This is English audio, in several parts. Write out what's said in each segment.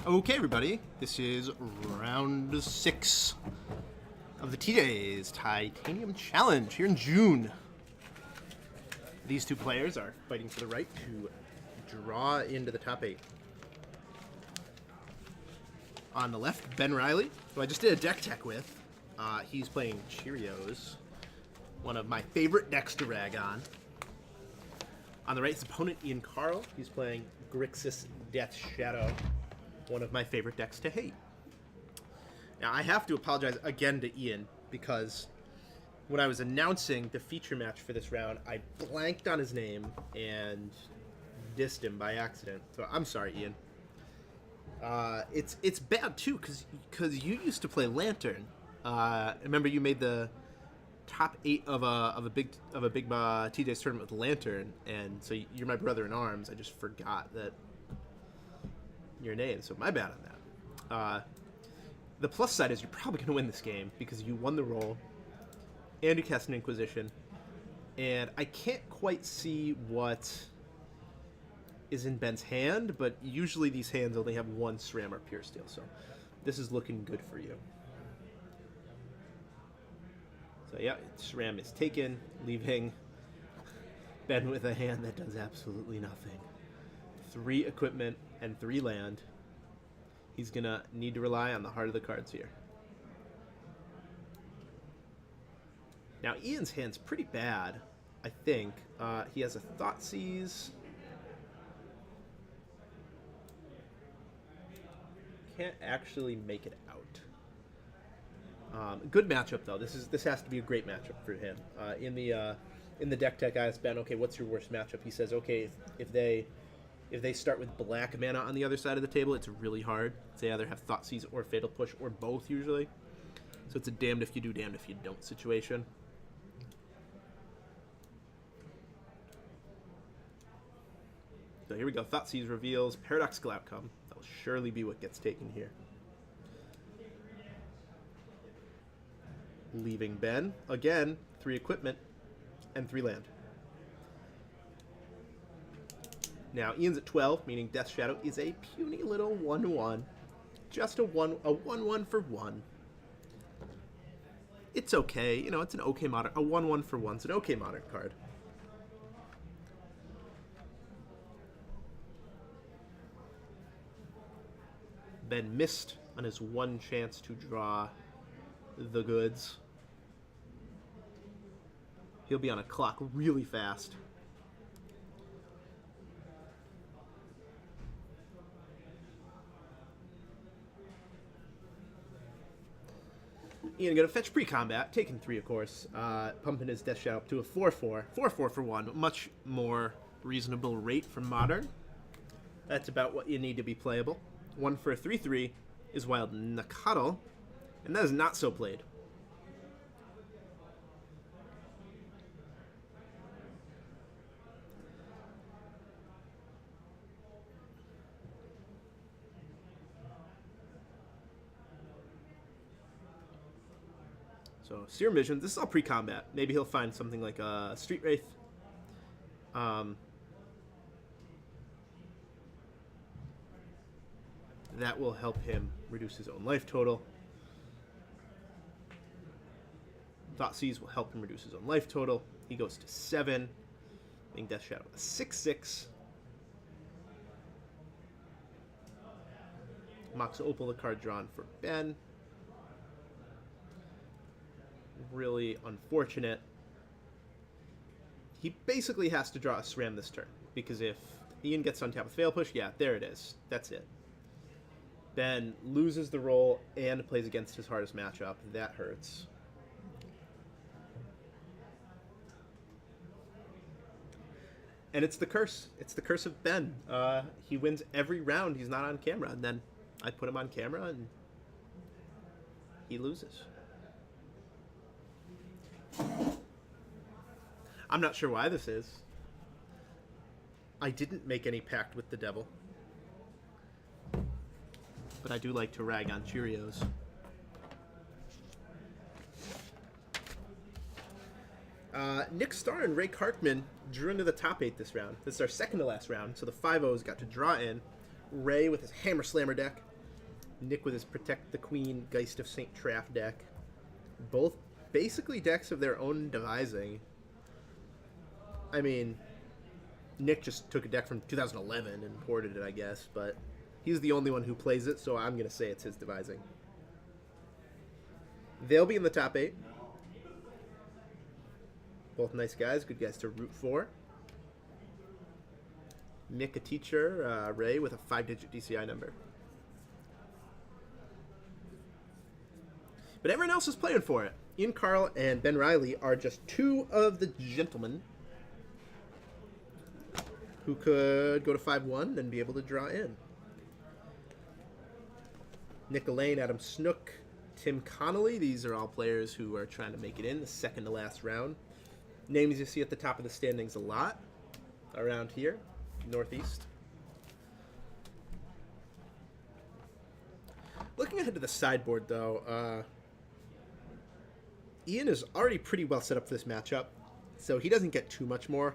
Okay, everybody, this is round 6 of the TJ's Titanium Challenge here in June. These two players are fighting for the right to draw into the top 8. On the left, Ben Reilly, who I just did a deck tech with. He's playing Cheerios, one of my favorite decks to rag on. On the right, his opponent, Ian Carle. He's playing Grixis Death Shadow, one of my favorite decks to hate. Now, I have to apologize again to Ian, because when I was announcing the feature match for this round, I blanked on his name and dissed him by accident. So I'm sorry, Ian. It's bad too, because you used to play Lantern. I remember you made the top 8 of a big TJ's tournament with Lantern, and so you're my brother in arms. I just forgot that your name, so my bad on that. The plus side is you're probably going to win this game because you won the roll and you cast an Inquisition, and I can't quite see what is in Ben's hand, but usually these hands only have one SRAM or Puresteel, so this is looking good for you. So yeah, SRAM is taken, leaving Ben with a hand that does absolutely nothing. 3 equipment and 3 land. He's gonna need to rely on the heart of the cards here. Now Ian's hand's pretty bad, I think. He has a Thoughtseize. Can't actually make it out. Good matchup though. This has to be a great matchup for him. In the deck tech, I asked Ben, okay, what's your worst matchup? He says, okay, if they start with black mana on the other side of the table, it's really hard. They either have Thoughtseize or Fatal Push or both usually. So it's a damned if you do, damned if you don't situation. So here we go. Thoughtseize reveals Paradoxical Outcome. That will surely be what gets taken here. Leaving Ben, again, 3 equipment and 3 land. Now, Ian's at 12, meaning Death Shadow is a puny little 1/1. Just a 1/1 for 1. It's okay. You know, it's an okay modern. A 1/1 for 1's an okay modern card. Ben missed on his one chance to draw the goods. He'll be on a clock really fast. Ian gonna fetch pre-combat, taking 3 of course, pumping his Death Shadow up to a 4/4. 4/4 for 1, much more reasonable rate for modern. That's about what you need to be playable. 1 for a 3/3 is Wild Nakatl, and that is not so played. So, Serum Vision, this is all pre-combat. Maybe he'll find something like a Street Wraith. That will help him reduce his own life total. Thoughtseize will help him reduce his own life total. He goes to 7, being Death Shadow a 6/6. Mox Opal, the card drawn for Ben. Really unfortunate. He basically has to draw a SRAM this turn, because if Ian gets on tap with Fail Push, yeah, there it is. That's it. Ben loses the roll and plays against his hardest matchup. That hurts. And it's the curse. It's the curse of Ben. He wins every round he's not on camera, and then I put him on camera and he loses. I'm not sure why this is. I didn't make any pact with the devil. But I do like to rag on Cheerios. Nick Starr and Ray Karkman drew into the top 8 this round. This is our second to last round, so the 5-0s got to draw in. Ray with his Hammer Slammer deck, Nick with his Protect the Queen, Geist of St. Traff deck. Both basically decks of their own devising. I mean, Nick just took a deck from 2011 and ported it, I guess, but he's the only one who plays it, so I'm going to say it's his devising. They'll be in the top 8. Both nice guys, good guys to root for. Nick, a teacher, Ray with a 5-digit DCI number. But everyone else is playing for it. Ian Carle and Ben Reilly are just 2 of the gentlemen who could go to 5-1 and be able to draw in. Nick Elaine, Adam Snook, Tim Connolly. These are all players who are trying to make it in the second to last round. Names you see at the top of the standings a lot around here, Northeast. Looking ahead to the sideboard, though, Ian is already pretty well set up for this matchup, so he doesn't get too much more.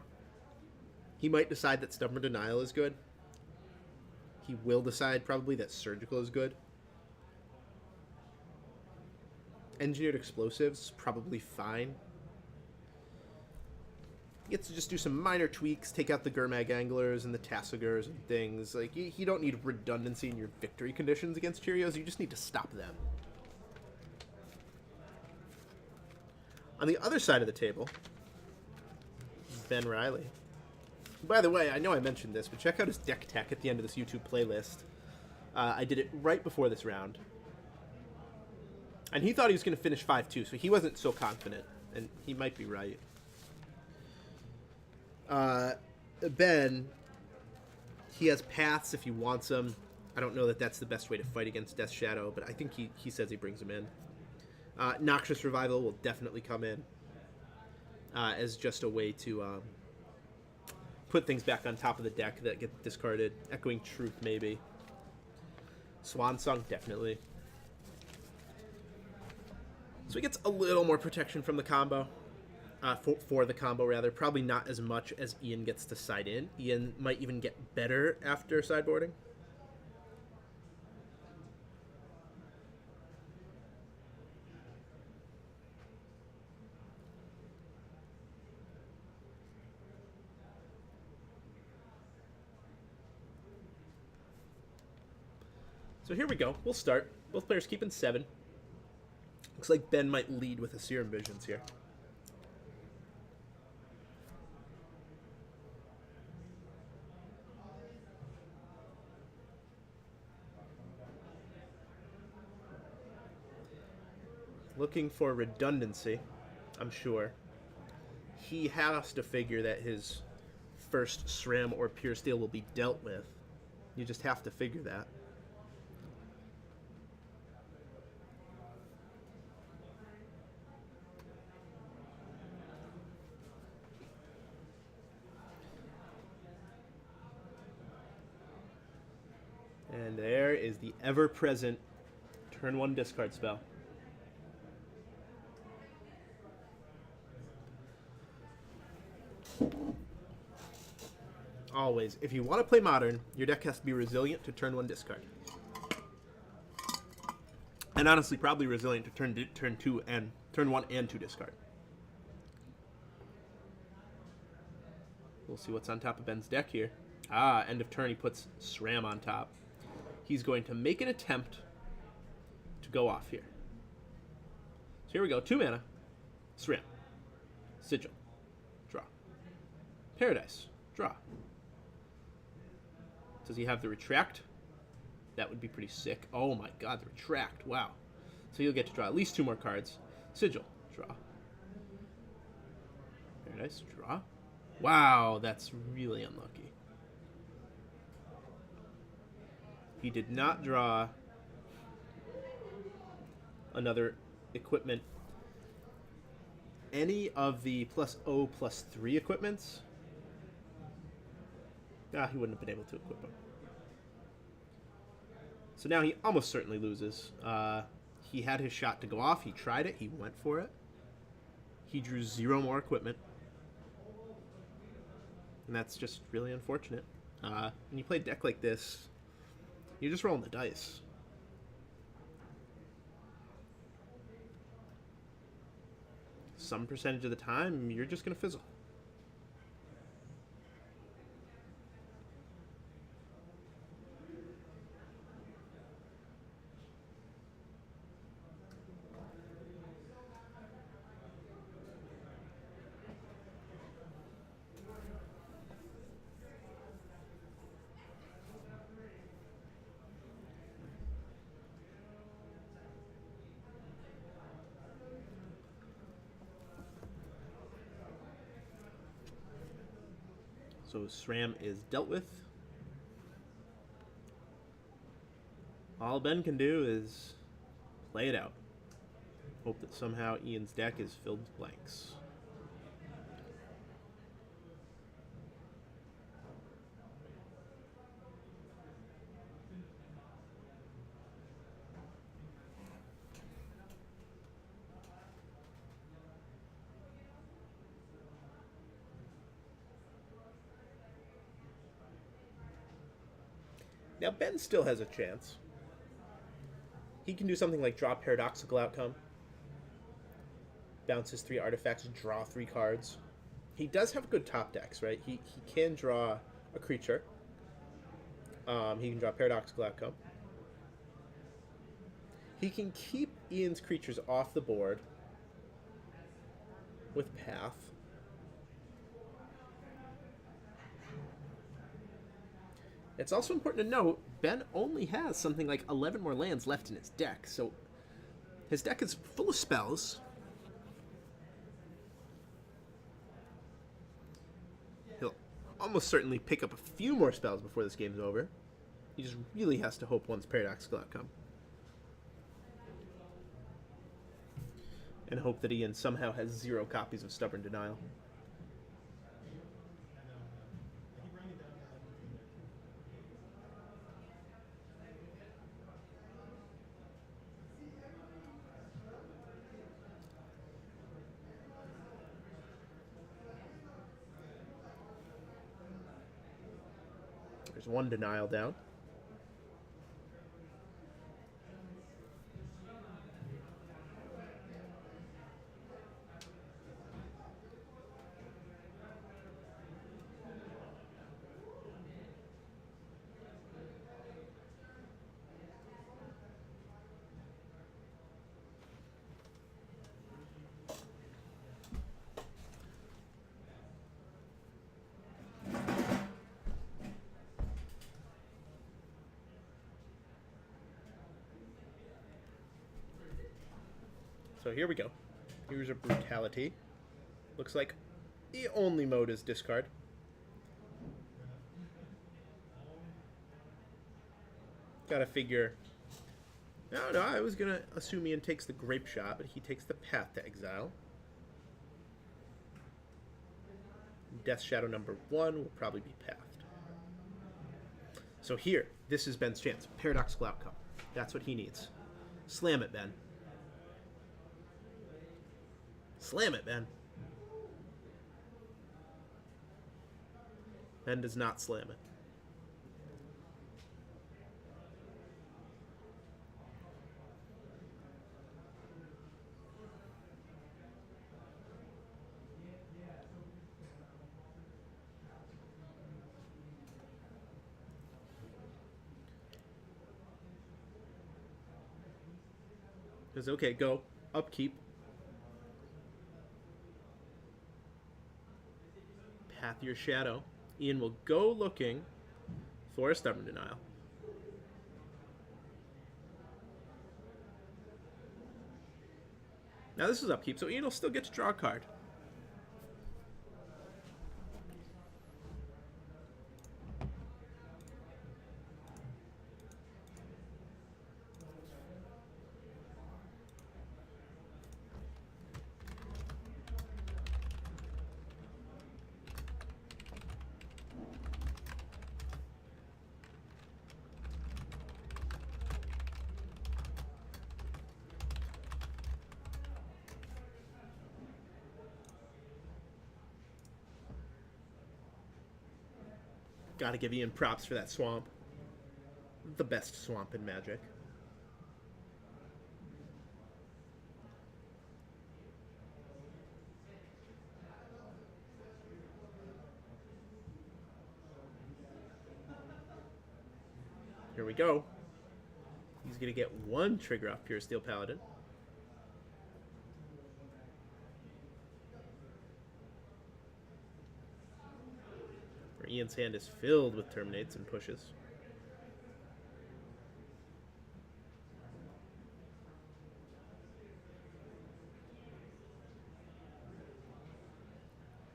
He might decide that Stubborn Denial is good. He will decide probably that Surgical is good. Engineered Explosives, probably fine. He gets to just do some minor tweaks, take out the Gurmag Anglers and the Tassigurs and things. Like, you don't need redundancy in your victory conditions against Cheerios, you just need to stop them. On the other side of the table, Ben Reilly. By the way, I know I mentioned this, but check out his deck tech at the end of this YouTube playlist. I did it right before this round. And he thought he was going to finish 5-2, so he wasn't so confident. And he might be right. Ben, he has paths if he wants them. I don't know that that's the best way to fight against Death Shadow, but I think he says he brings them in. Noxious Revival will definitely come in as just a way to put things back on top of the deck that get discarded. Echoing Truth, maybe. Swan Song, definitely. So he gets a little more protection from the combo. For the combo, rather. Probably not as much as Ian gets to side in. Ian might even get better after sideboarding. So here we go. We'll start. Both players keeping 7. Looks like Ben might lead with a Serum Visions here. Looking for redundancy, I'm sure. He has to figure that his first SRAM or Puresteel will be dealt with. You just have to figure that. And there is the ever-present turn 1 discard spell. Always, if you want to play Modern, your deck has to be resilient to turn 1 discard. And honestly, probably resilient to turn 2 and turn 1 and 2 discard. We'll see what's on top of Ben's deck here. End of turn, he puts SRAM on top. He's going to make an attempt to go off here. So here we go. 2 mana. SRAM. Sigil. Draw. Paradise. Draw. Does he have the Retract? That would be pretty sick. Oh my god, the Retract. Wow. So you'll get to draw at least 2 more cards. Sigil. Draw. Paradise. Draw. Wow, that's really unlucky. He did not draw another equipment. Any of the +0/+3 equipments? He wouldn't have been able to equip them. So now he almost certainly loses. He had his shot to go off. He tried it. He went for it. He drew 0 more equipment. And that's just really unfortunate. When you play a deck like this, you're just rolling the dice. some percentage of the time, you're just going to fizzle. So SRAM is dealt with. All Ben can do is play it out. Hope that somehow Ian's deck is filled with blanks. Now Ben still has a chance. He can do something like draw Paradoxical Outcome, bounce his 3 artifacts, draw 3 cards. He does have good top decks, right? He can draw a creature. He can draw Paradoxical Outcome. He can keep Ian's creatures off the board with Path. It's also important to note, Ben only has something like 11 more lands left in his deck, so his deck is full of spells. He'll almost certainly pick up a few more spells before this game's over. He just really has to hope one's Paradoxical Outcome. And hope that Ian somehow has 0 copies of Stubborn Denial. There's 1 denial down. So here we go. Here's a Brutality. Looks like the only mode is discard. Gotta figure... No, I was gonna assume Ian takes the Grape Shot, but he takes the Path to Exile. Death Shadow number 1 will probably be Pathed. So here, this is Ben's chance. Paradoxical Outcome. That's what he needs. Slam it, Ben. Slam it, Ben. Ben does not slam it. Says, okay, go. Upkeep. Path your Shadow. Ian will go looking for a Stubborn Denial. Now this is upkeep, so Ian will still get to draw a card. Gotta give Ian props for that swamp. The best swamp in Magic. Here we go. He's going to get one trigger off Puresteel Paladin. Where Ian's hand is filled with terminates and pushes.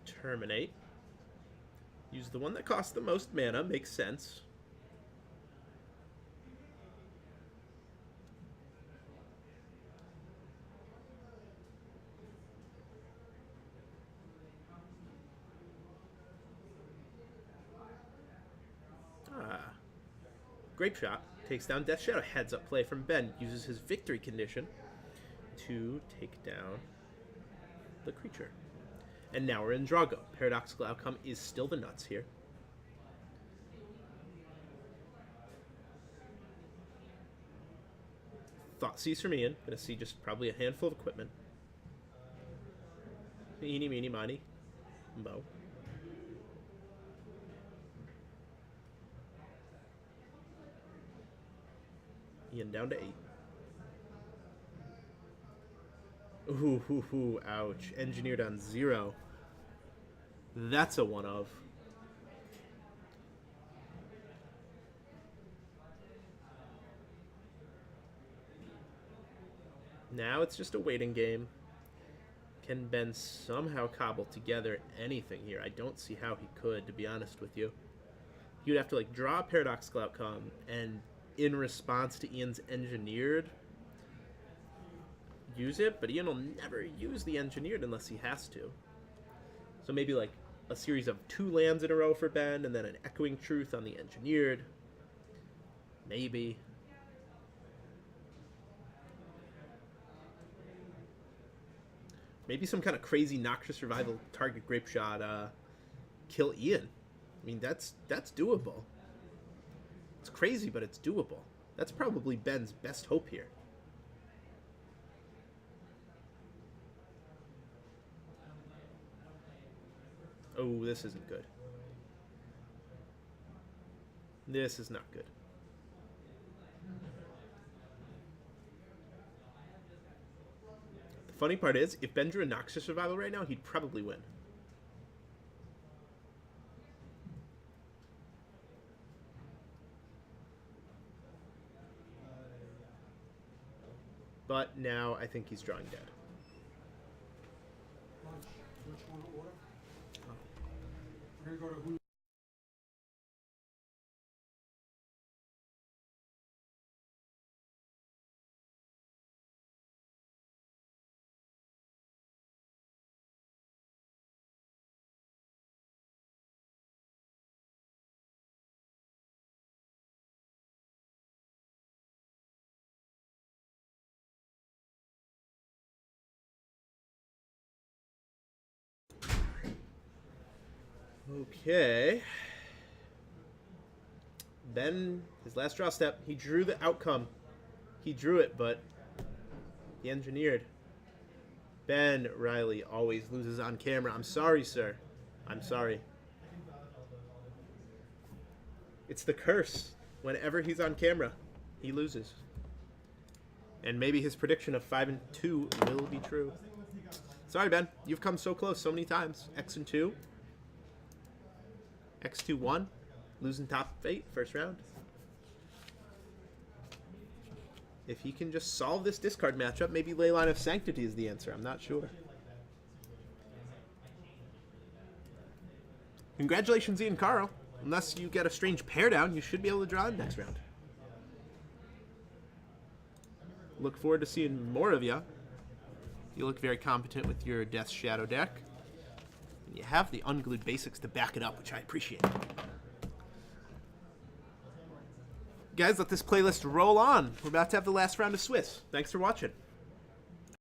Terminate. Use the one that costs the most mana. Makes sense. Grape Shot takes down Death Shadow. Heads up play from Ben. Uses his victory condition to take down the creature. And now we're in Drago. Paradoxical outcome is still the nuts here. Thought sees from Ian. Gonna see just probably a handful of equipment. Eeny, meeny, miny, mo. Ian down to 8. Ooh, ouch. Engineered on 0. That's a one of. Now it's just a waiting game. Can Ben somehow cobble together anything here? I don't see how he could, to be honest with you. He would have to, like, draw a Paradoxical Outcome, and in response to Ian's Engineered, use it, but Ian will never use the Engineered unless he has to. So maybe, like, a series of 2 lands in a row for Ben, and then an Echoing Truth on the Engineered. Maybe. Maybe some kind of crazy Noxious Revival target Grape Shot kill Ian. I mean, that's doable. It's crazy, but it's doable. That's probably Ben's best hope here. Oh, this isn't good. This is not good. The funny part is, if Ben drew a Noxious Revival right now, he'd probably win. But now I think he's drawing dead. Which one order? We're going to go to who? Okay. Ben, his last draw step, he drew the outcome. He drew it, but he engineered. Ben Reilly always loses on camera. I'm sorry, sir. I'm sorry. It's the curse. Whenever he's on camera, he loses. And maybe his prediction of 5 and 2 will be true. Sorry, Ben. You've come so close so many times. X and 2. X2-1, losing top 8 first round. If he can just solve this discard matchup, maybe Leyline of Sanctity is the answer. I'm not sure. Congratulations, Ian Carle. Unless you get a strange pair down, you should be able to draw in next round. Look forward to seeing more of you. You look very competent with your Death Shadow deck. You have the unglued basics to back it up, which I appreciate. Guys, let this playlist roll on. We're about to have the last round of Swiss. Thanks for watching.